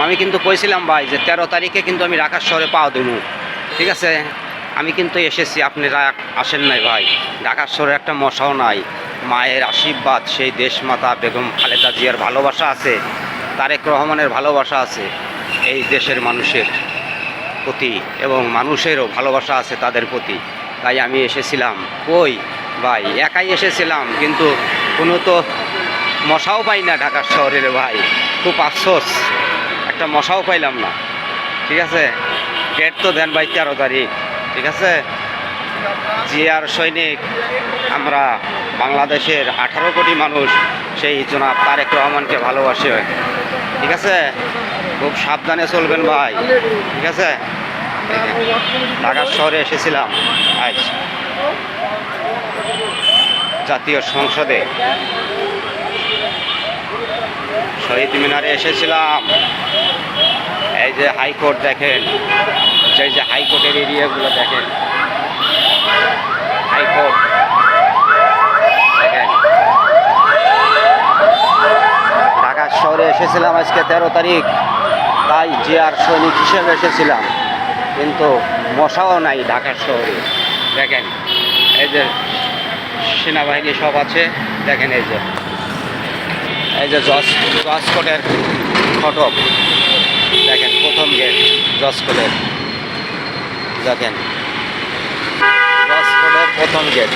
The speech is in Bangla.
আমি কিন্তু কইছিলাম ভাই যে 13 তারিখে কিন্তু আমি ঢাকার শহরে পাও দেবো, ঠিক আছে। আমি কিন্তু এসেছি, আপনারা আসেন নাই ভাই। ঢাকার শহরে একটা মশাও নাই। মায়ের আশীর্বাদ, সেই দেশমাতা বেগম খালেদা জিয়ার ভালোবাসা আছে, তারেক রহমানের ভালোবাসা আছে এই দেশের মানুষের প্রতি, এবং মানুষেরও ভালোবাসা আছে তাদের প্রতি। তাই আমি এসেছিলাম। কই ভাই, একাই এসেছিলাম, কিন্তু কোনো তো মশাও পাই না ঢাকার শহরের ভাই। খুব আফসোস, একটা মশাও পাইলাম না, ঠিক আছে। ডেট তো দেন ভাই 13 তারিখ, ঠিক আছে। জিয়ার সৈনিক আমরা, বাংলাদেশের 18 কোটি মানুষ সেই জনাব তারেক রহমানকে ভালোবাসে, ঠিক আছে। খুব সাবধানে চলবেন ভাই, ঠিক আছে। ঢাকার শহরে এসেছিলাম আজ জাতীয় সংসদে, শহীদ মিনারে এসেছিলাম। এই যে হাইকোর্ট দেখেন, এই যে হাইকোর্টের এরিয়াগুলো দেখেন, হাইকোর্ট দেখেন। ঢাকার শহরে এসেছিলাম আজকে 13 তারিখ, তাই জিয়ার সৈনিক হিসেবে এসেছিলাম, কিন্তু মশাও নাই ঢাকার শহরে। দেখেন এই যে সেনাবাহিনী সব আছে, দেখেন এই যে জজ কোর্টের ফটক দেখেন, প্রথম গেট জজ কোর্টের, দেখেন জজ কোর্টের প্রথম গেট।